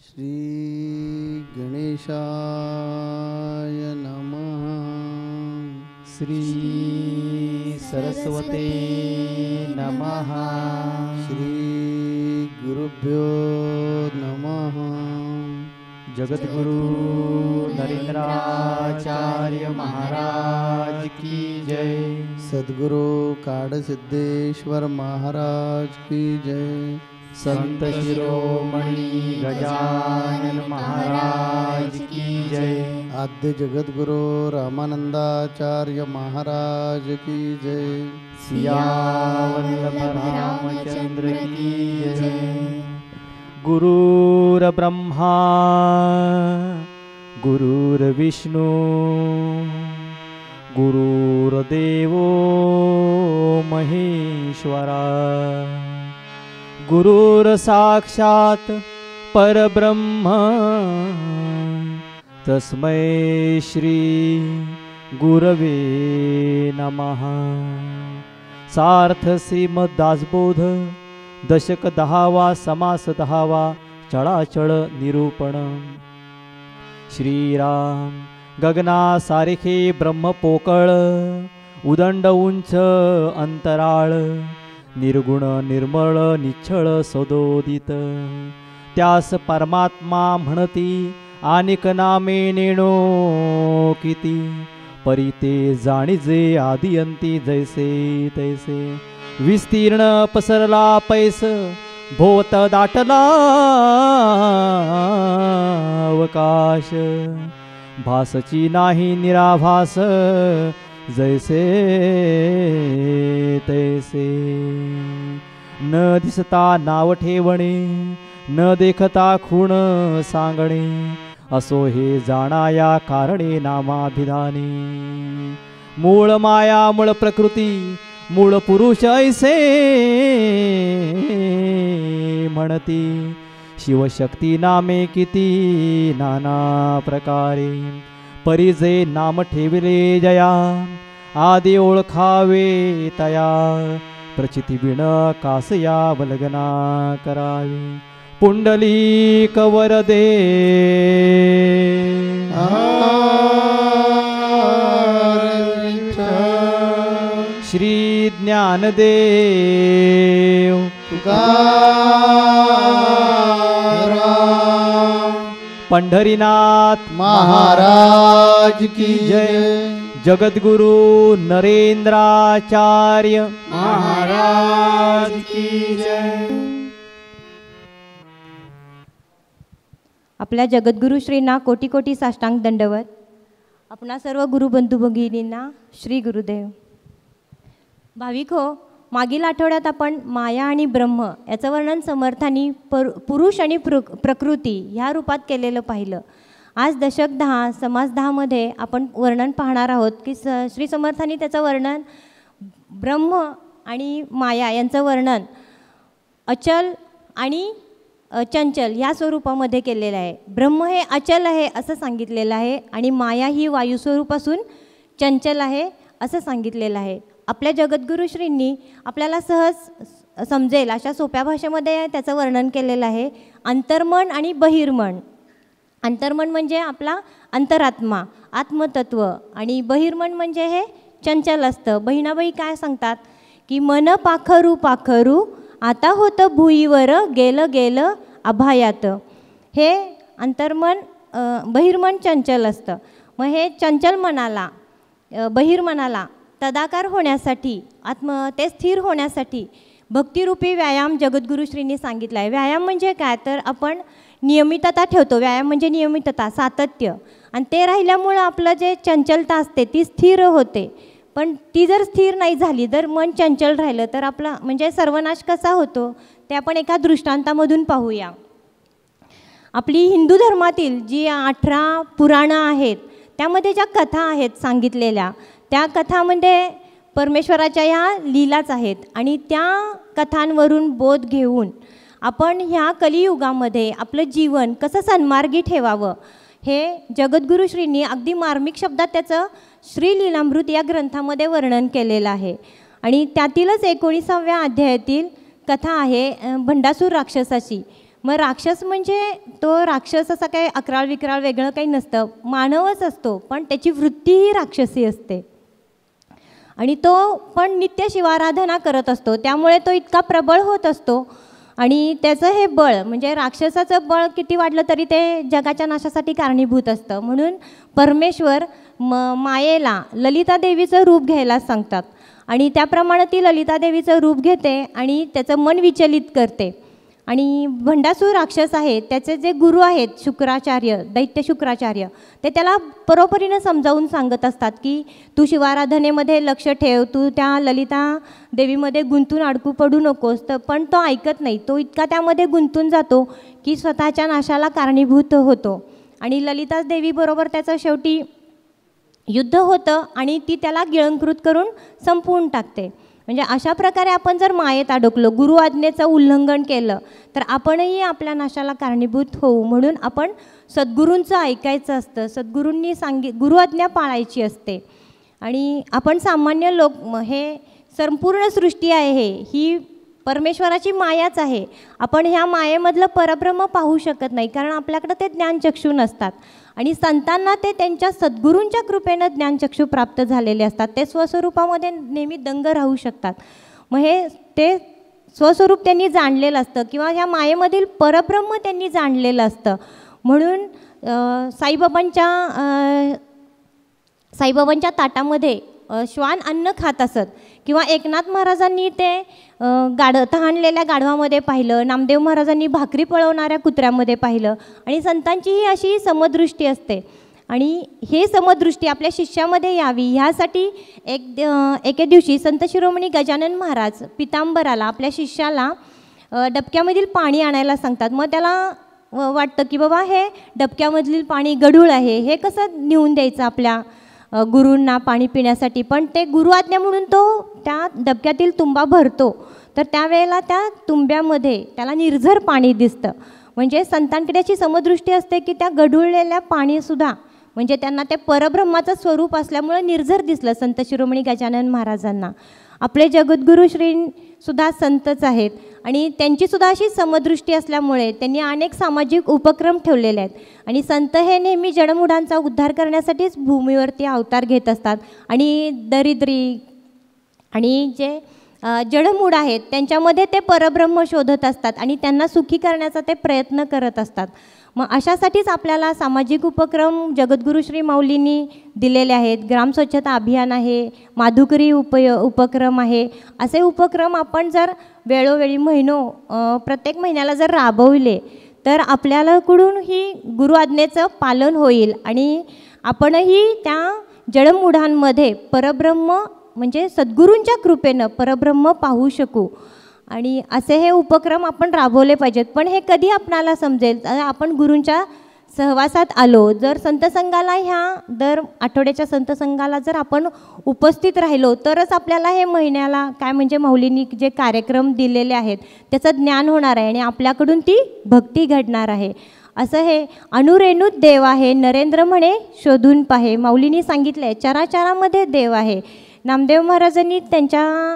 श्री गणेशाय नमः। श्री सरस्वते नमः। श्री गुरुभ्यो नमः। जगद्गुरु नरेंद्राचार्य महाराज की जय। सद्गुरु काडसिद्धेश्वर महाराज की जय। संत शिरोमणि गजानन महाराज की जय। आद्य जगद्गुरु रामानंदाचार्य महाराज की जय। सियावल्लभ रामचंद्र की जय। गुरुर्ब्रह्मा गुरुर्विष्णु गुरुर्देवो महेश्वरा गुरुर्साक्षात् परब्रह्म तस्मै श्री गुरवे नमः। सार्थ श्रीमद्दासबोध दशक 10वा समास 10वा चळाचळ निरूपण। श्रीराम गगना सारिखे ब्रह्म पोकळ उदंड उंच अंतराळ निर्गुण निर्मळ निच्छळ सदोदित त्यास परमात्मा म्हणती अनेक नामे नेणो किती परिते जाणीजे आदिअंती जैसे तैसे विस्तीर्ण पसरला पैस भोवत दाटला अवकाश भासची नाही निराभास जैसे तैसे न दिसता नाव ठेवणे न देखता खूण सांगणे असो हे जाणाया कारणे नामाभिधानी मूळ माया मूळ प्रकृती मूळ पुरुष ऐसे म्हणती शिवशक्ती नामे किती नाना प्रकारे परिजे नाम ठेविले जया आदि ओळखावे तया प्रचिती बिण कासया वल्गना करावी पुंडलिक वरदे श्री ज्ञानदेव तुकाराम पंढरीनाथ महाराज की जय। जगद्गुरु नरेंद्राचार्य महाराज की जय। आपल्या जगद्गुरु श्रींना कोटी कोटी साष्टांग दंडवत। आपणा सर्व गुरुबंधू भगिनींना श्री गुरुदेव। भाविक हो, मागील आठवड्यात आपण माया आणि ब्रह्म याचं वर्णन समर्थांनी पुरुष आणि प्रकृती ह्या रूपात केलेलं पाहिलं। आज दशक 10 समास 10 मध्ये आपण वर्णन पाहणार आहोत की श्री समर्थांनी त्याचं वर्णन ब्रह्म आणि माया यांचं वर्णन अचल आणि चंचल ह्या स्वरूपामध्ये केलेलं आहे। ब्रह्म हे अचल आहे असं सांगितलेलं आहे आणि माया ही वायू स्वरूपासून चंचल आहे असं सांगितलेलं आहे। आपल्या जगद्गुरु श्रींनी आपल्याला सहज समजेल अशा सोप्या भाषेमध्ये त्याचं वर्णन केलेलं आहे। अंतर्मन आणि बहिर्मन। अंतर्मन म्हणजे आपला अंतरात्मा आत्मतत्व आणि बहिर्मन म्हणजे हे चंचल असतं। बहिणाबाई काय सांगतात की मन पाखरू पाखरू आता होतं भुईवर गेलं गेलं आभायात। हे अंतर्मन बहिर्मन चंचल असतं। मग हे चंचल मनाला बहिर्मनाला तदाकार होण्यासाठी ते स्थिर होण्यासाठी भक्तिरूपी व्यायाम जगद्गुरु श्रींनी सांगितला आहे। व्यायाम म्हणजे काय तर आपण नियमितता ठेवतो। व्यायाम म्हणजे नियमितता सातत्य आणि ते राहिल्यामुळं आपलं जे चंचलता असते ती स्थिर होते। पण ती जर स्थिर नाही झाली जर मन चंचल राहिलं तर आपला म्हणजे सर्वनाश कसा होतो ते आपण एका दृष्टांतामधून पाहूया। आपली हिंदू धर्मातील जी 18 पुराणं आहेत त्यामध्ये ज्या कथा आहेत सांगितलेल्या त्या कथामध्ये परमेश्वराच्या ह्या लीलाच आहेत आणि त्या कथांवरून बोध घेऊन आपण ह्या कलियुगामध्ये आपलं जीवन कसं सन्मार्गी ठेवावं हे जगद्गुरु श्रींनी अगदी मार्मिक शब्दात त्याचं श्री लीलामृत या ग्रंथामध्ये वर्णन केलेलं आहे। आणि त्यातीलच 19व्या अध्यायातील कथा आहे भंडासूर राक्षसाची। मग राक्षस म्हणजे तो राक्षस असा काही अकराळ विक्राळ वेगळं काही नसतं, मानवच असतो, पण त्याची वृत्ती ही राक्षसी असते आणि तो पण नित्य शिवाराधना करत असतो, त्यामुळे तो इतका प्रबळ होत असतो. आणि त्याचं हे बळ म्हणजे राक्षसाचं बळ किती वाढलं तरी ते जगाच्या नाशासाठी कारणीभूत असतं. म्हणून परमेश्वर मायेला ललिता देवीचं रूप घ्यायला सांगतात आणि त्याप्रमाणे ती ललिता देवीचं रूप घेते आणि त्याचं मन विचलित करते. आणि भंडासूर राक्षस आहे, त्याचे जे गुरु आहेत शुक्राचार्य, दैत्य शुक्राचार्य, ते त्याला परोपरीनं समजावून सांगत असतात की तू शिवाराधनेमध्ये लक्ष ठेव, तू त्या ललिता देवीमध्ये गुंतून अडकू पडू नकोस. तर पण तो ऐकत नाही, तो इतका त्यामध्ये गुंतून जातो की स्वतःच्या नाशाला कारणीभूत होतो. आणि ललिता देवीबरोबर त्याचं शेवटी युद्ध होतं आणि ती त्याला गिळंकृत करून संपवून टाकते. म्हणजे अशा प्रकारे आपण जर मायेत अडकलो, गुरु आज्ञेचं उल्लंघन केलं, तर आपणही आपल्या नाशाला कारणीभूत होऊ. म्हणून आपण सद्गुरूंचं ऐकायचं असतं, गुरु आज्ञा पाळायची असते. आणि आपण सामान्य लोक, हे संपूर्ण सृष्टी आहे ही परमेश्वराची मायाच आहे. आपण ह्या मायेमधलं परब्रह्म पाहू शकत नाही, कारण आपल्याकडं ते ज्ञानचक्षू नसतात. आणि संतांना ते त्यांच्या सद्गुरूंच्या कृपेनं ज्ञानचक्षू प्राप्त झालेले असतात, ते स्वस्वरूपामध्ये नेहमी दंग राहू शकतात. मग हे ते स्वस्वरूप त्यांनी जाणलेलं असतं किंवा ह्या मायेमधील परब्रह्म त्यांनी जाणलेलं असतं. म्हणून साईबाबांच्या ताटामध्ये श्वान अन्न खात असत किंवा एकनाथ महाराजांनी ते तहानलेल्या गाढवामध्ये पाहिलं, नामदेव महाराजांनी भाकरी पळवणाऱ्या कुत्र्यामध्ये पाहिलं. आणि संतांची ही अशी समदृष्टी असते आणि हे समदृष्टी आपल्या शिष्यामध्ये यावी ह्यासाठी एके दिवशी संत शिरोमणी गजानन महाराज पितांबराला, आपल्या शिष्याला डबक्यामधील पाणी आणायला सांगतात. मग त्याला वाटतं की बाबा हे डबक्यामधील पाणी गढूळ आहे, हे कसं नेऊन द्यायचं आपल्या गुरूंना पाणी पिण्यासाठी. पण ते गुरु आज्ञा म्हणून तो त्या डबक्यातील तुंबा भरतो, तर त्यावेळेला त्या तुंब्यामध्ये त्याला निर्झर पाणी दिसतं. म्हणजे संतांकडे अशी समदृष्टी असते की त्या गढुळलेल्या पाणीसुद्धा म्हणजे त्यांना ते परब्रह्माचं स्वरूप असल्यामुळं निर्झर दिसलं संत शिरोमणी गजानन महाराजांना. आपले जगद्गुरू श्रीसुद्धा संतच आहेत आणि त्यांचीसुद्धा अशी समदृष्टी असल्यामुळे त्यांनी अनेक सामाजिक उपक्रम ठेवलेले आहेत. आणि संत हे नेहमी जडमुडांचा उद्धार करण्यासाठीच भूमीवरती अवतार घेत असतात आणि दरिद्री आणि जे जडमूड आहेत त्यांच्यामध्ये ते परब्रह्म शोधत असतात आणि त्यांना सुखी करण्याचा ते प्रयत्न करत असतात. मग अशासाठीच आपल्याला सामाजिक उपक्रम जगद्गुरू श्री माऊलींनी दिलेले आहेत. ग्राम स्वच्छता अभियान आहे, माधुकरी उपक्रम आहे. असे उपक्रम आपण जर वेळोवेळी प्रत्येक महिन्याला जर राबवले तर आपल्याकडून ही गुरु आज्ञेचं पालन होईल आणि आपणही त्या जडमुडांमध्ये परब्रह्म म्हणजे सद्गुरूंच्या कृपेनं परब्रह्म पाहू शकू. आणि असे हे उपक्रम आपण राबवले पाहिजेत. पण हे कधी आपणाला समजेल, आपण गुरूंच्या सहवासात आलो, जर संतसंघाला ह्या दर आठवड्याच्या संतसंघाला जर आपण उपस्थित राहिलो तरच आपल्याला हे महिन्याला काय म्हणजे माऊलींनी जे कार्यक्रम दिलेले आहेत त्याचं ज्ञान होणार आहे आणि आपल्याकडून ती भक्ती घडणार आहे. असं हे अनुरेणूत देव आहे, नरेंद्र म्हणे शोधून पाहे. माऊलींनी सांगितलं आहे चराचरामध्ये देव आहे. नामदेव महाराजांनी त्यांच्या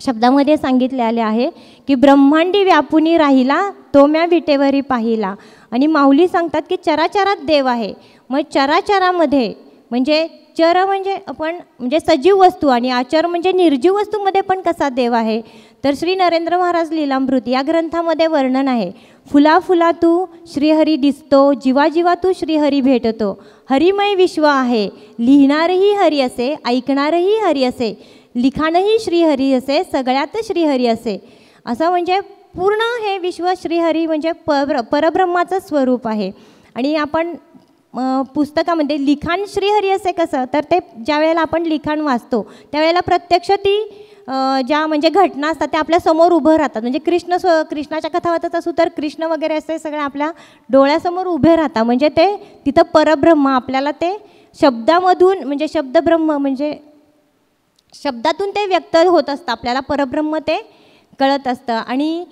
शब्दामध्ये सांगितलेले आहे की ब्रह्मांडी व्यापुनी राहिला तो म्या विटेवरी पाहिला. आणि माऊली सांगतात की चराचरात देव आहे. मग चराचरामध्ये म्हणजे चर म्हणजे आपण म्हणजे सजीव वस्तू आणि आचर म्हणजे निर्जीव वस्तूमध्ये पण कसा देव आहे. तर श्री नरेंद्र महाराज लीलामृत या ग्रंथामध्ये वर्णन आहे. फुला फुला तू श्रीहरी दिसतो, जीवा जीवा तू श्रीहरी भेटतो. हरिमय विश्व आहे, लिहिणारही हरी असे, ऐकणारही हरी असे, लिखाणही श्रीहरी असे, सगळ्यात श्रीहरी असे. असं म्हणजे पूर्ण हे विश्व श्रीहरी म्हणजे परब्रह्माचं स्वरूप आहे. आणि आपण पुस्तकामध्ये लिखाण श्रीहरी असे कसं, तर ते ज्या वेळेला आपण लिखाण वाचतो त्यावेळेला प्रत्यक्ष ती ज्या म्हणजे घटना असतात त्या आपल्या समोर उभं राहतात. म्हणजे कृष्णाच्या कथा वाचत असू तर कृष्ण वगैरे असे सगळे आपल्या डोळ्यासमोर उभे राहतात. म्हणजे ते तिथं परब्रह्म आपल्याला ते शब्दामधून म्हणजे शब्दब्रह्म म्हणजे शब्दातून ते व्यक्त होत असतं, आपल्याला परब्रह्म ते कळत असतं. आणि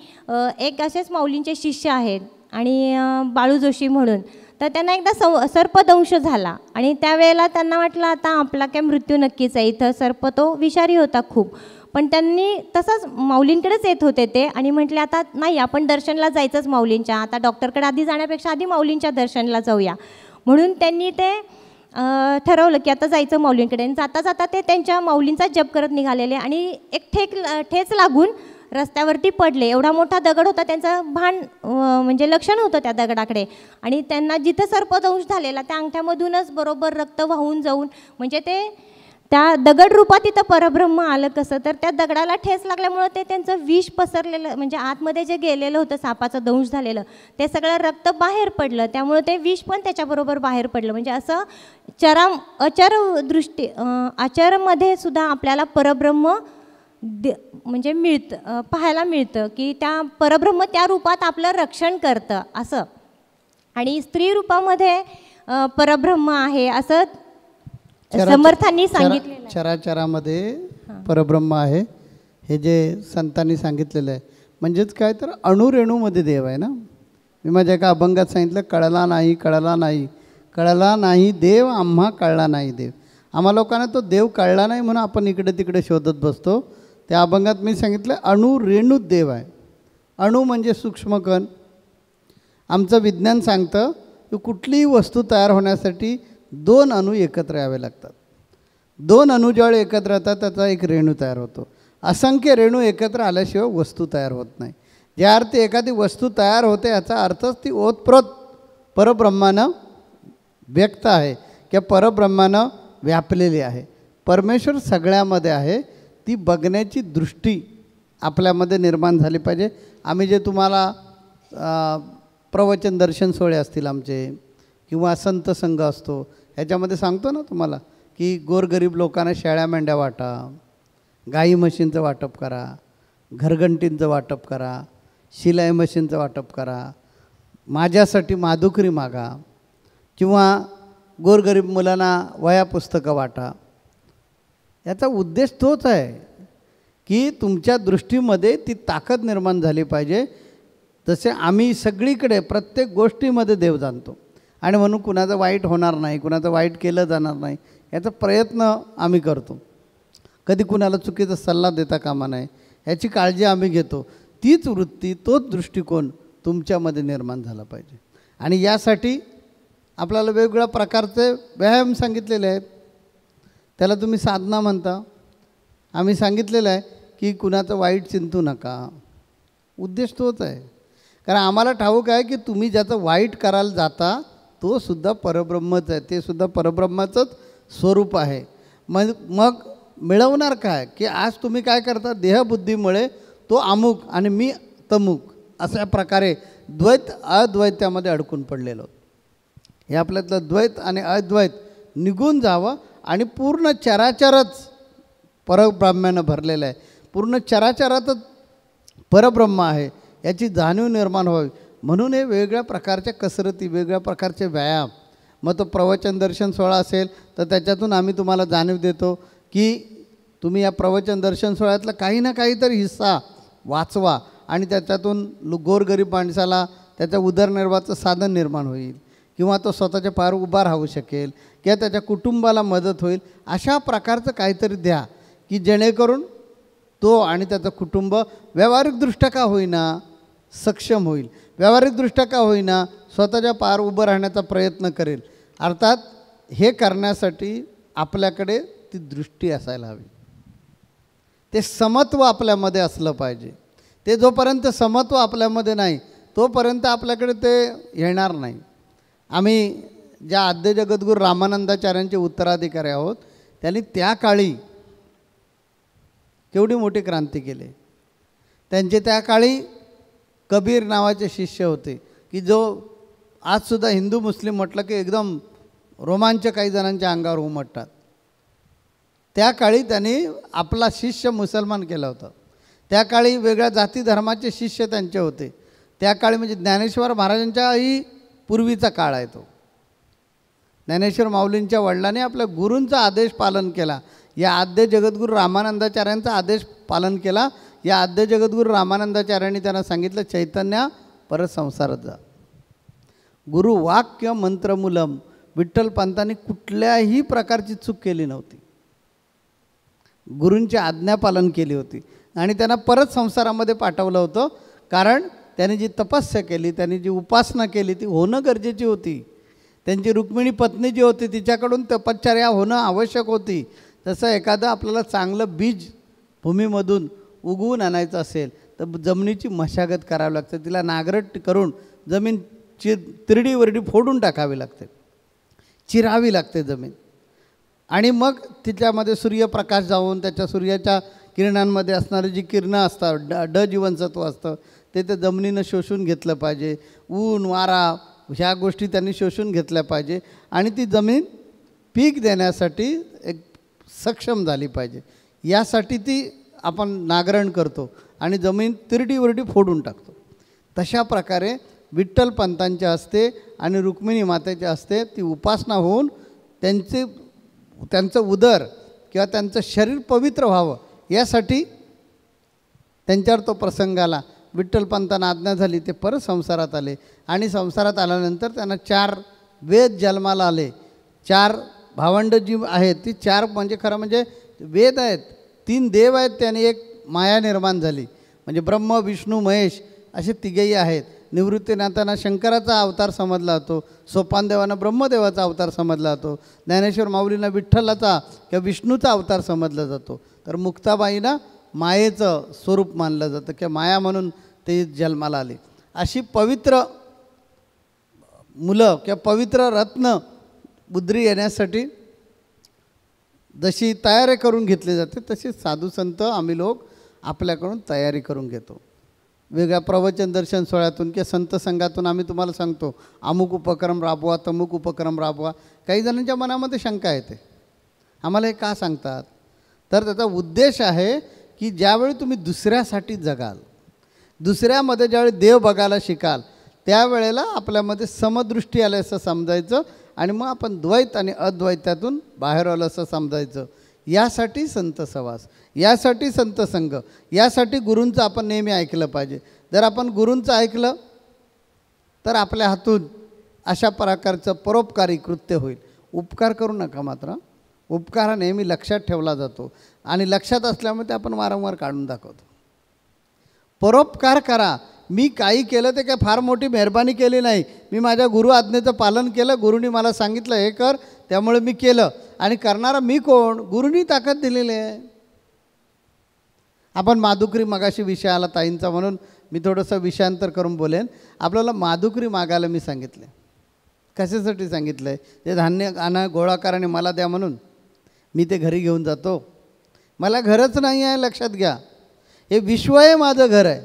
एक असेच माऊलींचे शिष्य आहेत आणि बाळू जोशी म्हणून, तर त्यांना एकदा सर्पदंश झाला आणि त्यावेळेला त्यांना वाटलं आता आपला काय मृत्यू नक्कीच आहे. इथं सर्प तो विषारी होता खूप. पण त्यांनी तसंच माऊलींकडेच येत होते ते आणि म्हटले आता नाही आपण दर्शनला जायचंच माऊलींच्या, आता डॉक्टरकडे आधी जाण्यापेक्षा आधी माऊलींच्या दर्शनला जाऊया. म्हणून त्यांनी ते ठरवलं की आता जायचं माऊलींकडे. जाता जाता ते त्यांच्या माऊलींचा जप करत निघालेले आणि एक ठेच लागून रस्त्यावरती पडले. एवढा मोठा दगड होता, त्यांचं भान म्हणजे लक्षण होतं त्या दगडाकडे आणि त्यांना जिथं सर्पदंश झालेला त्या अंगठ्यामधूनच बरोबर रक्त वाहून जाऊन म्हणजे ते त्या दगड रूपात तिथं परब्रह्म आलं कसं, तर त्या दगडाला ठेच लागल्यामुळं ते त्यांचं विष पसरलेलं म्हणजे आतमध्ये जे गेलेलं होतं सापाचं दंश झालेलं ते सगळं रक्त बाहेर पडलं, त्यामुळं ते विष पण त्याच्याबरोबर बाहेर पडलं. म्हणजे असं आचरमध्ये सुद्धा आपल्याला परब्रह्म म्हणजे पाहायला मिळतं की त्या परब्रह्म त्या रूपात आपलं रक्षण करतं असं. आणि स्त्री रूपामध्ये परब्रह्म आहे असं समर्थांनी सांगितलेलं. चराचरामध्ये परब्रह्म आहे हे जे संतांनी सांगितलेलं आहे. म्हणजेच काय तर अणुरेणूमध्ये देव आहे ना. मी माझ्या एका अभंगात सांगितलं, कळला नाही कळला नाही कळला नाही देव आम्हा कळला नाही देव. आम्हा लोकांना तो देव कळला नाही म्हणून आपण इकडे तिकडे शोधत बसतो. त्या अभंगात मी सांगितलं अणुरेणूत देव आहे. अणू म्हणजे सूक्ष्मकण. आमचं विज्ञान सांगतं की कुठलीही वस्तू तयार होण्यासाठी 2 अणू एकत्र यावे लागतात. 2 अणू ज्यावेळी एकत्र येतात त्याचा एक रेणू तयार होतो. असंख्य रेणू एकत्र आल्याशिवाय वस्तू तयार होत नाही. ज्या अर्थी एखादी वस्तू तयार होते याचा अर्थच ती ओतप्रोत परब्रह्मानं व्यक्त आहे किंवा परब्रह्मानं व्यापलेली आहे. परमेश्वर सगळ्यामध्ये आहे. ती बघण्याची दृष्टी आपल्यामध्ये निर्माण झाली पाहिजे. आम्ही जे तुम्हाला प्रवचन दर्शन सोहळे असतील आमचे किंवा संत संघ असतो ह्याच्यामध्ये सांगतो ना तुम्हाला की गोरगरीब लोकांना शेळ्या मेंढ्या वाटा, गाई म्हशींचं वाटप करा, घरघंटींचं वाटप करा, शिलाई मशीनचं वाटप करा, माझ्यासाठी माधुकरी मागा किंवा गोरगरीब मुलांना वह्या पुस्तकं वाटा. याचा उद्देश तोच आहे की तुमच्या दृष्टीमध्ये ती ताकद निर्माण झाली पाहिजे. तसे आम्ही सगळीकडे प्रत्येक गोष्टीमध्ये देव जाणतो आणि म्हणून कुणाचं वाईट होणार नाही, कुणाचं वाईट केलं जाणार नाही याचा प्रयत्न आम्ही करतो. कधी कुणाला चुकीचा सल्ला देता कामा नये याची काळजी आम्ही घेतो. तीच वृत्ती, तोच दृष्टिकोन तुमच्यामध्ये निर्माण झाला पाहिजे. आणि यासाठी आपल्याला वेगवेगळ्या प्रकारचे व्यायाम सांगितलेले आहेत. त्याला तुम्ही साधना म्हणता. आम्ही सांगितलेलं आहे की कुणाचं वाईट चिंतू नका. उद्देश तोच आहे. कारण आम्हाला ठाऊक आहे की तुम्ही ज्याचं वाईट करायला जाता तो सुद्धा परब्रह्मच आहे, ते सुद्धा परब्रह्माचंच स्वरूप आहे. मग मिळवणार काय की आज तुम्ही काय करता, देहबुद्धीमुळे तो अमुक आणि मी तमुक अशा प्रकारे द्वैत अद्वैतामध्ये अडकून पडलेलो. हे आपल्यातलं द्वैत आणि अद्वैत निघून जावं आणि पूर्ण चराचरच परब्रह्मानं भरलेलं आहे. पूर्ण चराचरातच परब्रह्म आहे याची जाणीव निर्माण व्हावी म्हणून हे वेगवेगळ्या प्रकारच्या कसरती, वेगवेगळ्या प्रकारचे व्यायाम. मग तो प्रवचन दर्शन सोहळा असेल तर त्याच्यातून आम्ही तुम्हाला जाणीव देतो की तुम्ही या प्रवचन दर्शन सोहळ्यातला काही ना काहीतरी हिस्सा वाचवा आणि त्याच्यातून गोरगरीब माणसाला त्याच्या उदरनिर्वाहाचं साधन निर्माण होईल किंवा तो स्वतःच्या पायावर उभा राहू शकेल किंवा त्याच्या कुटुंबाला मदत होईल. अशा प्रकारचं काहीतरी द्या की जेणेकरून तो आणि त्याचं कुटुंब व्यावहारिकदृष्ट्या का होईना सक्षम होईल, व्यावहारिकदृष्ट्या का होईना स्वतःच्या पायावर उभं राहण्याचा प्रयत्न करेल. अर्थात हे करण्यासाठी आपल्याकडे ती दृष्टी असायला हवी. ते समत्व आपल्यामध्ये असलं पाहिजे. ते जोपर्यंत समत्व आपल्यामध्ये नाही तोपर्यंत आपल्याकडे ते येणार नाही. आम्ही ज्या आद्य जगद्गुरू रामानंदाचार्यांचे उत्तराधिकारी आहोत त्यांनी त्या काळी केवढी मोठी क्रांती केली. त्यांचे त्या काळी कबीर नावाचे शिष्य होते की जो आजसुद्धा हिंदू मुस्लिम म्हटलं की एकदम रोमांच काही जणांच्या अंगावर उमटतात. त्या काळी त्यांनी आपला शिष्य मुसलमान केला होता. त्या काळी वेगळ्या जाती धर्माचे शिष्य त्यांचे होते. त्या काळी म्हणजे ज्ञानेश्वर महाराजांच्याही पूर्वीचा काळ आहे तो. ज्ञानेश्वर माऊलींच्या वडिलांनी आपल्या गुरूंचा आदेश पालन केला. या आद्य जगद्गुरू रामानंदाचार्यांचा आदेश पालन केला. या आद्य जगद्गुरू रामानंदाचार्यांनी त्यांना सांगितलं चैतन्या परत संसारात जा. गुरु वाक्य मंत्रमूलम विठ्ठल पंतांनी कुठल्याही प्रकारची चूक केली नव्हती. गुरूंची आज्ञापालन केली होती आणि त्यांना परत संसारामध्ये पाठवलं होतं. कारण त्यांनी जी तपस्या केली, त्यांनी जी उपासना केली ती होणं गरजेची होती. त्यांची रुक्मिणी पत्नी जी होती तिच्याकडून तपश्चर्या होणं आवश्यक होती. तसं एखादं आपल्याला चांगलं बीज भूमीमधून उगवून आणायचं असेल तर जमिनीची मशागत करावी लागते, तिला नांगरट करून जमीन तिरडी वरडी फोडून टाकावी लागते, चिरावी लागते जमीन आणि मग तिच्यामध्ये सूर्यप्रकाश जाऊन त्याच्या सूर्याच्या किरणांमध्ये असणारी जी किरणं असतात, ड जीवनसत्व असतं ते जमिनीनं शोषून घेतलं पाहिजे. ऊन वारा ह्या गोष्टी त्यांनी शोषून घेतल्या पाहिजे आणि ती जमीन पीक देण्यासाठी एक सक्षम झाली पाहिजे. यासाठी ती आपण नांगरण करतो आणि जमीन तिरडीवरडी फोडून टाकतो. तशा प्रकारे विठ्ठलपंतांच्या हस्ते आणि रुक्मिणी मातेच्या हस्ते ती उपासना होऊन त्यांचं उदर किंवा त्यांचं शरीर पवित्र व्हावं यासाठी त्यांच्यावर तो प्रसंग आला. विठ्ठलपंतांना आज्ञा झाली, ते परत संसारात आले आणि संसारात आल्यानंतर त्यांना 4 वेद जन्माला आले. 4 भावंड जी आहेत ती 4 म्हणजे खरं म्हणजे वेद आहेत, 3 देव आहेत, त्याने एक माया निर्माण झाली. म्हणजे ब्रह्म विष्णू महेश असे तिघेही आहेत. निवृत्तीनाथांना शंकराचा अवतार समजला जातो, सोपानदेवांना ब्रह्मदेवाचा अवतार समजला जातो, ज्ञानेश्वर माऊलींना विठ्ठलाचा किंवा विष्णूचा अवतार समजला जातो. तर मुक्ताबाईंना मायेचं स्वरूप मानलं जातं किंवा माया म्हणून ते जन्माला आले. अशी पवित्र मुलं किंवा पवित्र रत्न बुद्री येण्यासाठी जशी तयारी करून घेतली जाते तशी साधू संत आम्ही लोक आपल्याकडून तयारी करून घेतो. वेगळ्या प्रवचन दर्शन सोहळ्यातून किंवा संत संघातून आम्ही तुम्हाला सांगतो अमुक उपक्रम राबवा, तमुक उपक्रम राबवा. काही जणांच्या मनामध्ये शंका येते, आम्हाला हे का सांगतात? तर त्याचा उद्देश आहे की ज्यावेळी तुम्ही दुसऱ्यासाठी जगाल, दुसऱ्यामध्ये ज्यावेळी देव बघायला शिकाल त्यावेळेला आपल्यामध्ये समदृष्टी आली असं समजायचं आणि मग आपण द्वैत आणि अद्वैतातून बाहेर आलं असं समजायचं. यासाठी संत सहवास, यासाठी संत संघ, यासाठी गुरूंचं आपण नेहमी ऐकलं पाहिजे. जर आपण गुरूंचं ऐकलं तर आपल्या हातून अशा प्रकारचं परोपकारी कृत्य होईल. उपकार करू नका, मात्र उपकार हा नेहमी लक्षात ठेवला जातो आणि लक्षात असल्यामुळे ते आपण वारंवार काढून दाखवतो. परोपकार करा. मी काही केलं ते काय फार मोठी मेहरबानी केली नाही, मी माझ्या गुरु आज्ञेचं पालन केलं, गुरुनी मला सांगितलं हे कर त्यामुळे मी केलं. आणि करणारा मी कोण? गुरुनी ताकद दिलेली आहे. आपण माधुकरी मगाशी विषय आला ताईंचा म्हणून मी थोडंसं विषयांतर करून बोलेन. आपल्याला माधुकरी मागायला मी सांगितले. कशासाठी सांगितलं आहे? ते धान्य आणा गोळा करा आणि मला द्या म्हणून. मी ते घरी घेऊन जातो, मला घरच नाही आहे. लक्षात घ्या, हे विश्व आहे, माझं घर आहे.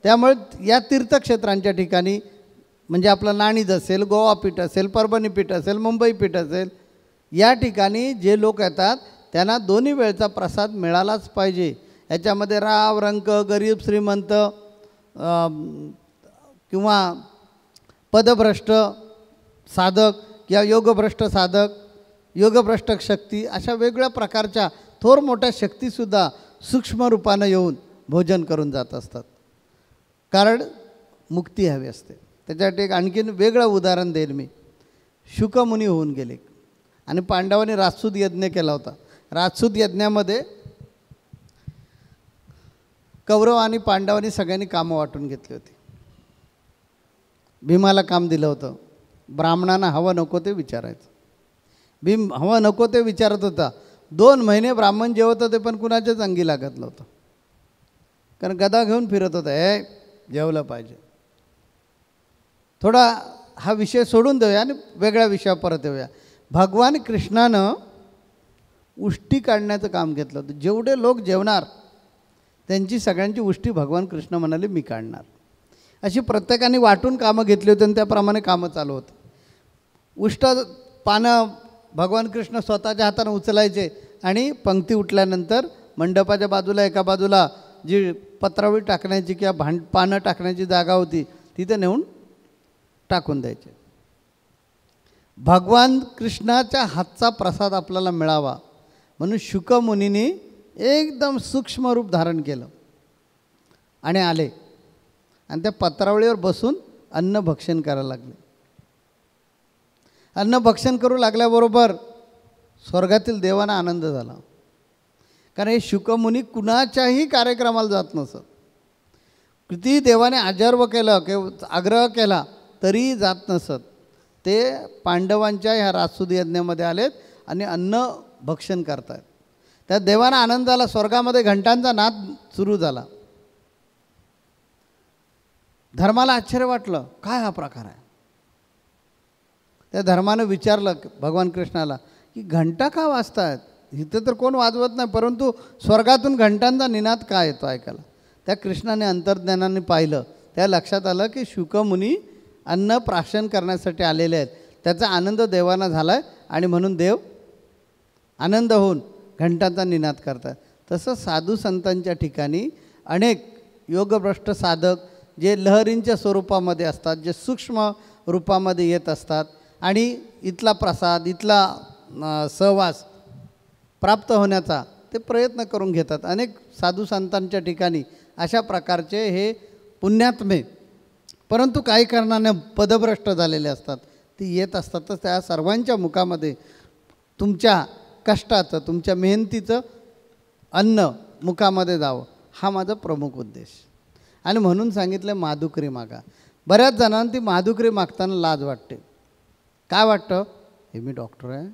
त्यामुळे या तीर्थक्षेत्रांच्या ठिकाणी म्हणजे आपलं नाणीज असेल, गोवा पीठ असेल, परभणी पीठ असेल, मुंबई पीठ असेल, या ठिकाणी जे लोक येतात त्यांना दोन्ही वेळचा प्रसाद मिळालाच पाहिजे. याच्यामध्ये राव रंक, गरीब श्रीमंत किंवा पदभ्रष्ट साधक किंवा योगभ्रष्ट साधक, योगभ्रष्ट शक्ती, अशा वेगवेगळ्या प्रकारच्या थोर मोठ्या शक्तीसुद्धा सूक्ष्म रूपानं येऊन भोजन करून जात असतात. कारण मुक्ती हवी असते. त्याच्यासाठी एक आणखीन वेगळं उदाहरण देईल मी. शुकमुनी होऊन गेले आणि पांडवांनी राजसूत यज्ञ केला होता. राजसूत यज्ञामध्ये कौरव आणि पांडवांनी सगळ्यांनी कामं वाटून घेतली होती. भीमाला काम दिलं होतं, ब्राह्मणांना हवं नको ते विचारायचं. भीम हवं नको ते विचारत होता. 2 महिने ब्राह्मण जेवत होते पण कुणाच्याच अंगी लागत नव्हतं, कारण गदा घेऊन फिरत होता. हे जेवलं पाहिजे. थोडा हा विषय सोडून देऊया आणि वेगळ्या विषयावर परत येऊया. भगवान कृष्णानं उष्टी काढण्याचं काम घेतलं होतं. जेवढे लोक जेवणार त्यांची सगळ्यांची उष्टी भगवान कृष्ण म्हणाले मी काढणार. अशी प्रत्येकाने वाटून कामं घेतली होती आणि त्याप्रमाणे कामं चालू होतं. उष्ट पानं भगवान कृष्ण स्वतःच्या हातानं उचलायचे आणि पंक्ती उठल्यानंतर मंडपाच्या बाजूला एका बाजूला जी पत्रावळी टाकण्याची किंवा पानं टाकण्याची जागा होती तिथे नेऊन टाकून द्यायचे. भगवान कृष्णाच्या हातचा प्रसाद आपल्याला मिळावा म्हणून शुकमुनींनी एकदम सूक्ष्म रूप धारण केलं आणि आले आणि त्या पत्रावळीवर बसून अन्न भक्षण करायला लागले. अन्न भक्षण करू लागल्याबरोबर स्वर्गातील देवांना आनंद झाला, कारण हे शुकमुनी कुणाच्याही कार्यक्रमाला जात नसत. किती देवाने आजर्व केलं की आग्रह केला तरी जात नसत. ते पांडवांच्या ह्या राजसूद यज्ञामध्ये आलेत आणि अन्न भक्षण करतायत. त्या देवाना आनंद झाला. स्वर्गामध्ये घंटांचा नाद सुरू झाला. धर्माला आश्चर्य वाटलं, काय हा प्रकार आहे. त्या धर्मानं विचारलं भगवान कृष्णाला की घंटा का वाजतायत, इथं तर कोण वाजवत नाही, परंतु स्वर्गातून घंटांचा निनाद का येतो ऐकायला. त्या कृष्णाने अंतर्ज्ञानाने पाहिलं. त्या लक्षात आलं की शुकमुनी अन्न प्राशन करण्यासाठी आलेले आहेत. त्याचा आनंद देवांना झाला आहे आणि म्हणून देव आनंद होऊन घंटांचा निनाद करतात. तसं साधू संतांच्या ठिकाणी अनेक योगभ्रष्ट साधक जे लहरींच्या स्वरूपामध्ये असतात, जे सूक्ष्म रूपामध्ये येत असतात आणि इथला प्रसाद, इथला सहवास प्राप्त होण्याचा ते प्रयत्न करून घेतात. अनेक साधू संतांच्या ठिकाणी अशा प्रकारचे हे पुण्यात्मे, परंतु काही कारणाने पदभ्रष्ट झालेले असतात, ते येत असतात. तर त्या सर्वांच्या मुखामध्ये तुमच्या कष्टाचं, तुमच्या मेहनतीचं अन्न मुखामध्ये जावं, हा माझा प्रमुख उद्देश. आणि म्हणून सांगितलं माधुकरी मागा. बऱ्याच जणांना ती माधुकरी मागताना लाज वाटते. काय वाटतं, हे मी डॉक्टर आहे,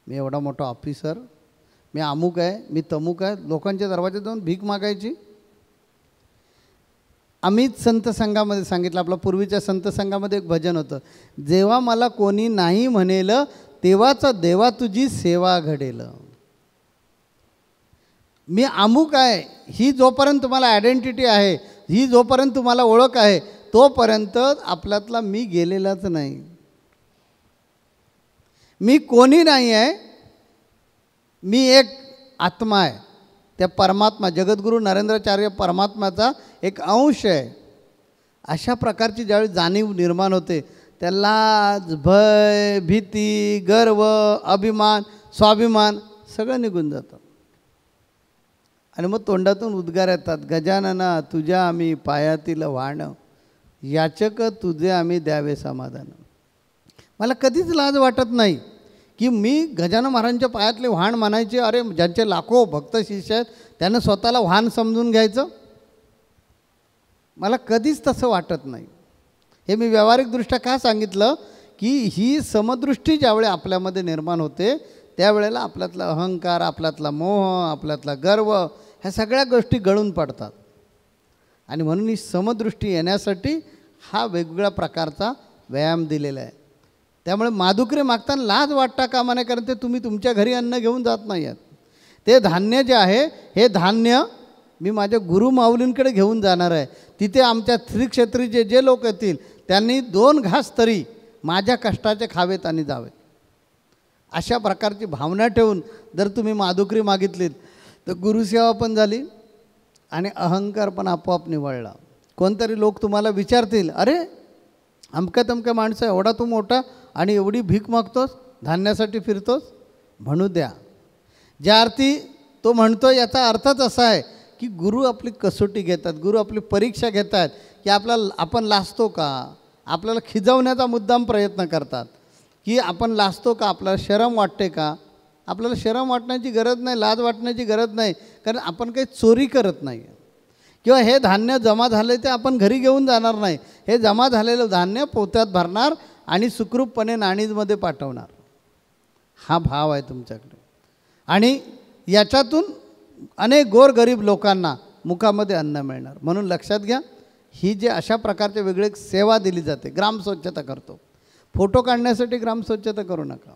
मी एवढा मोठा ऑफिसर, मी अमुक आहे, मी तमुक आहे, लोकांच्या दरवाजात जाऊन भीक मागायची. आम्हीच संत संघामध्ये सांगितलं, आपल्या पूर्वीच्या संत संघामध्ये एक भजन होतं, जेव्हा मला कोणी नाही म्हणेल तेव्हाच देवा तुझी सेवा घडेल. मी अमुक आहे ही जोपर्यंत तुम्हाला आयडेंटिटी आहे, ही जोपर्यंत तुम्हाला ओळख आहे, तोपर्यंत आपल्यातला मी गेलेलाच नाही. मी कोणी नाही आहे, मी एक आत्मा आहे. त्या परमात्मा जगद्गुरू नरेंद्राचार्य परमात्म्याचा एक अंश आहे. अशा प्रकारची ज्यावेळी जाणीव निर्माण होते, त्याला भय, भीती, गर्व, अभिमान, स्वाभिमान सगळं निघून जातं. आणि मग तोंडातून उद्गार येतात, गजानना तुझ्या आम्ही पायातील वाण, याचक तुझे आम्ही द्यावे समाधान. मला कधीच लाज वाटत नाही की मी गजानन महाराजांच्या पायातले वाहन म्हणायचे. अरे ज्यांचे लाखो भक्त शिष्य आहेत त्यानं स्वतःला वाहन समजून घ्यायचं, मला कधीच तसं वाटत नाही. हे मी व्यावहारिकदृष्ट्या का सांगितलं की ही समदृष्टी ज्यावेळी आपल्यामध्ये निर्माण होते त्यावेळेला आपल्यातला अहंकार, आपल्यातला मोह, आपल्यातला गर्व, ह्या सगळ्या गोष्टी गळून पडतात. आणि म्हणून ही समदृष्टी येण्यासाठी हा वेगवेगळ्या प्रकारचा व्यायाम दिलेला आहे. त्यामुळे माधुकरी मागताना लाज वाटता कामा नये, कारण ते तुम्ही तुमच्या घरी अन्न घेऊन जात नाही आहेत. ते धान्य जे आहे, हे धान्य मी माझ्या गुरु माऊलींकडे घेऊन जाणार आहे. तिथे आमच्या श्रीक्षेत्रीचे जे लोक येतील त्यांनी 2 घास तरी माझ्या कष्टाचे खावेत आणि जावेत. अशा प्रकारची भावना ठेवून जर तुम्ही माधुकरी मागितलीत तर गुरुसेवा पण झाली आणि अहंकार पण आपोआप निवळला. कोणतरी लोक तुम्हाला विचारतील, अरे अमक्या तमक्या माणसं, एवढा तू मोठा आणि एवढी भीक मागतोस, धान्यासाठी फिरतोस. म्हणू द्या. ज्या अर्थी तो म्हणतो याचा अर्थच असा आहे की गुरु आपली कसोटी घेतात, गुरु आपली परीक्षा घेतात की आपण लाजतो का, आपल्याला खिजवण्याचा मुद्दाम प्रयत्न करतात की आपण लाजतो का, आपल्याला शरम वाटते का. आपल्याला शरम वाटण्याची गरज नाही, लाज वाटण्याची गरज नाही, कारण आपण काही चोरी करत नाही. किंवा हे धान्य जमा झाले ते आपण घरी घेऊन जाणार नाही. हे जमा झालेलं धान्य पोत्यात भरणार आणि सुखरूपपणे नाणीजमध्ये पाठवणार. हा भाव आहे तुमच्याकडे. आणि याच्यातून अनेक गोरगरीब लोकांना मुखामध्ये अन्न मिळणार. म्हणून लक्षात घ्या, ही जे अशा प्रकारचे वेगळे सेवा दिली जाते. ग्राम स्वच्छता करतो, फोटो काढण्यासाठी ग्राम स्वच्छता करू नका.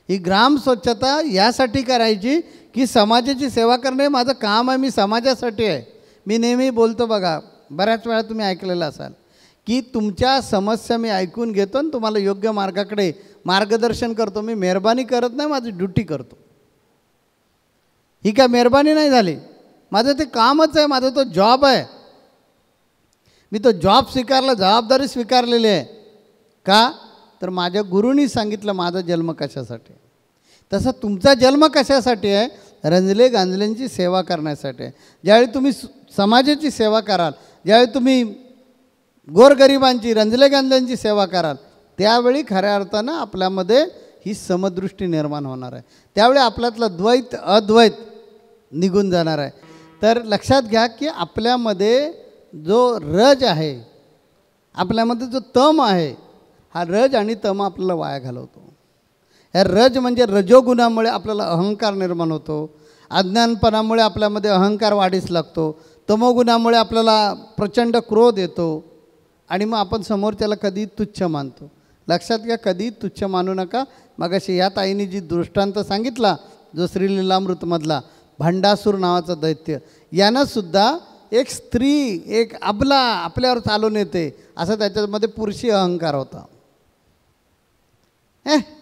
ही ग्राम स्वच्छता यासाठी करायची की समाजाची सेवा करणे माझं काम आहे, मी समाजासाठी आहे. मी नेहमी बोलतो बघा, बऱ्याच वेळा तुम्ही ऐकलेलं असाल की तुमच्या समस्या मी ऐकून घेतो आणि तुम्हाला योग्य मार्गाकडे मार्गदर्शन करतो. मी मेहरबानी करत नाही, माझी ड्युटी करतो. ही काय मेहरबानी नाही झाली, माझं ते कामच आहे, माझा तो जॉब आहे. मी तो जॉब स्वीकारला, जबाबदारी स्वीकारलेली आहे. का तर माझ्या गुरूंनी सांगितलं माझा जन्म कशासाठी. तसं तुमचा जन्म कशासाठी आहे, रंजले गांजलेंची सेवा करण्यासाठी आहे. ज्यावेळी तुम्ही समाजाची सेवा कराल, ज्यावेळी तुम्ही गोरगरिबांची, रंजले गांजलेंची सेवा कराल, त्यावेळी खऱ्या अर्थानं आपल्यामध्ये ही समदृष्टी निर्माण होणार आहे. त्यावेळी आपल्यातलं द्वैत अद्वैत निघून जाणार आहे. तर लक्षात घ्या की आपल्यामध्ये जो रज आहे, आपल्यामध्ये जो तम आहे, हा रज आणि तम आपल्याला वाया घालवतो. ह्या रज म्हणजे रजोगुणामुळे आपल्याला अहंकार निर्माण होतो, अज्ञानपणामुळे आपल्यामध्ये अहंकार वाढीस लागतो, तमोगुणामुळे आपल्याला प्रचंड क्रोध येतो आणि मग आपण समोरच्याला कधी तुच्छ मानतो. लक्षात घ्या, कधी तुच्छ मानू नका. मगाशी या ताईने जी दृष्टांत सांगितला जो श्रीलीलामृतमधला, भांडासूर नावाचा दैत्य, यानंसुद्धा एक स्त्री, एक अबला आपल्यावर चालून येते असं त्याच्यामध्ये पुरुषी अहंकार होता.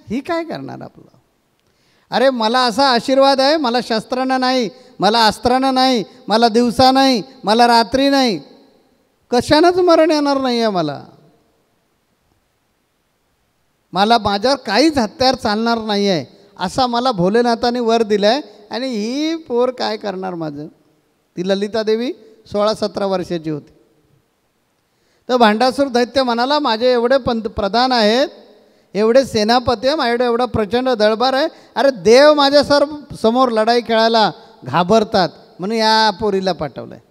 ही काय करणार आपलं? अरे मला असा आशीर्वाद आहे, मला शस्त्रानं नाही, मला अस्त्रानं नाही, मला दिवसा नाही, मला रात्री नाही, कशानंच मरण येणार नाही आहे मला माझ्यावर काहीच हत्यार चालणार नाही आहे असा मला भोलेनाथाने वर दिला आहे. आणि ही पोर काय करणार माझं? ती ललिता देवी 16-17 वर्षाची होती. तर भांडासूर दैत्य म्हणाला, माझे एवढे प्रधान आहेत, एवढे सेनापती आहे, माझ्याकडे एवढा प्रचंड दळबार आहे, अरे देव माझ्या समोर लढाई खेळायला घाबरतात म्हणून या पोरीला पाठवलं आहे.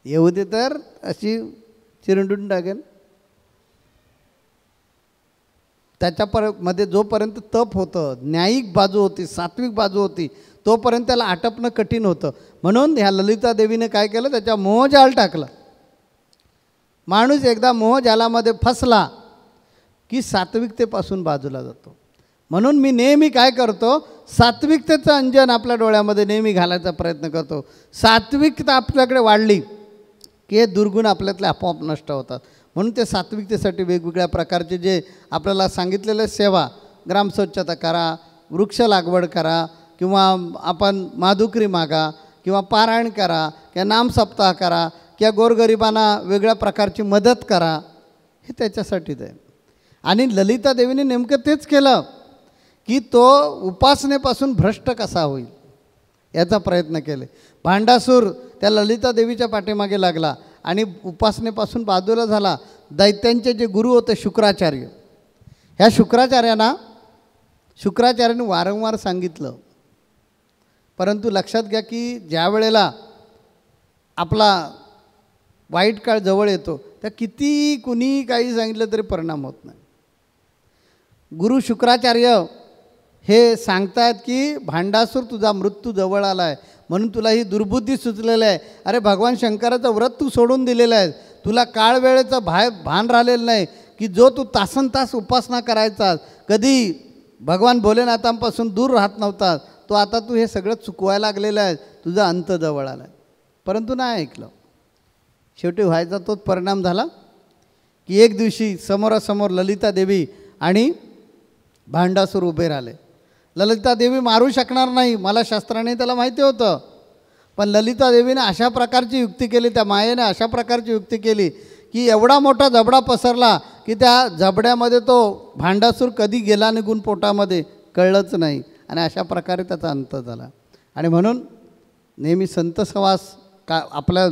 येऊ दे तर अशी चिरंडून टाकेल. त्याच्यामध्ये जोपर्यंत तप होतं, न्यायिक बाजू होती, सात्विक बाजू होती, तोपर्यंत त्याला आटपणं कठीण होतं. म्हणून ह्या ललिता देवीने काय केलं, त्याच्या मोहजाल टाकलं. माणूस एकदा मोहजालामध्ये फसला की सात्विकतेपासून बाजूला जातो. म्हणून मी नेहमी काय करतो, सात्विकतेचं अंजन आपल्या डोळ्यामध्ये नेहमी घालायचा प्रयत्न करतो. सात्विकता आपल्याकडे वाढली की हे दुर्गुण आपल्यातले आपोआप नष्ट होतात. म्हणून ते सात्विकतेसाठी वेगवेगळ्या प्रकारचे जे आपल्याला सांगितलेले सेवा, ग्रामस्वच्छता करा, वृक्ष लागवड करा, किंवा आपण माधुकरी मागा, किंवा पारायण करा, किंवा नामसप्ताह करा, किंवा गोरगरिबांना वेगळ्या प्रकारची मदत करा, हे त्याच्यासाठीच आहे. आणि ललिता देवीने नेमकं तेच केलं की तो उपासनेपासून भ्रष्ट कसा होईल याचा प्रयत्न केले. भांडासूर त्या ललिता देवीच्या पाठीमागे लागला आणि उपासनेपासून बाजूला झाला. दैत्यांचे जे गुरु होते शुक्राचार्य, ह्या शुक्राचार्याने वारंवार सांगितलं, परंतु लक्षात घ्या की ज्या वेळेला आपला वाईट काळ जवळ येतो त्या किती कुणी काही सांगितलं तरी परिणाम होत नाही. गुरु शुक्राचार्य हे सांगतायत की भांडासूर तुझा मृत्यू जवळ आला आहे, म्हणून तुला ही दुर्बुद्धी सुचलेलं आहे. अरे भगवान शंकराचं व्रत तू सोडून दिलेलं आहे, तुला काळ वेळेचं भान राहिलेलं नाही की जो तू तासनतास उपासना करायचा, कधी भगवान भोलेनाथांपासून दूर राहत नव्हता, तो आता तू हे सगळं चुकवायला लागलेलं आहे, तुझा अंत जवळ आला आहे. परंतु नाही ऐकलं. शेवटी व्हायचा तोच परिणाम झाला की एक दिवशी समोरासमोर ललिता देवी आणि भांडासूर उभे राहिले. ललिता देवी मारू शकणार नाही, मला शस्त्राने त्याला माहिती होतं, पण ललिता देवीने अशा प्रकारची युक्ती केली, त्या मायेने अशा प्रकारची युक्ती केली की एवढा मोठा जबडा पसरला की त्या जबड्यामध्ये तो भांडासूर कधी गेला निघून पोटामध्ये कळलंच नाही. आणि अशा प्रकारे त्याचा अंत झाला. आणि म्हणून नेहमी संत सहवास आपल्या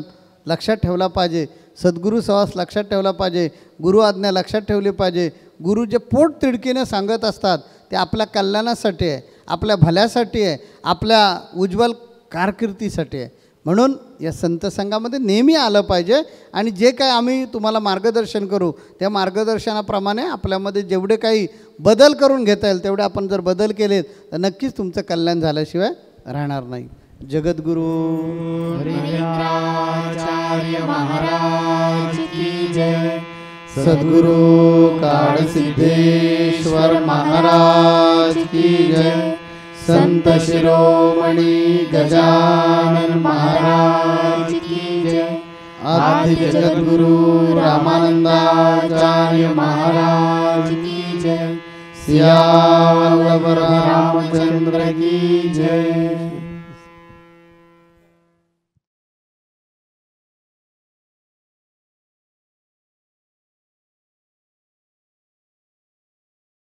लक्षात ठेवला पाहिजे, सद्गुरू सहवास लक्षात ठेवला पाहिजे, गुरु आज्ञा लक्षात ठेवली पाहिजे. गुरु जे पोट तिडकीने सांगत असतात ते आपल्या कल्याणासाठी आहे, आपल्या भल्यासाठी आहे, आपल्या उज्ज्वल कारकिर्दीसाठी आहे. म्हणून या संत संघामध्ये नेहमी आलं पाहिजे. आणि जे काय आम्ही तुम्हाला मार्गदर्शन करू त्या मार्गदर्शनाप्रमाणे आपल्यामध्ये जेवढे काही बदल करून घेता येईल तेवढे आपण जर बदल केलेत तर नक्कीच तुमचं कल्याण झाल्याशिवाय राहणार नाही. जगद्गुरु हरिराचार्य महाराज की जय. सद्गुरु काळसिद्धेश्वर महाराज की जय. संत शिरोमणी गजानन महाराज की जय. आदि जगद्गुरु रामानंदाचार्य महाराज की जय. सिया वल्लभ रामचंद्र की जय.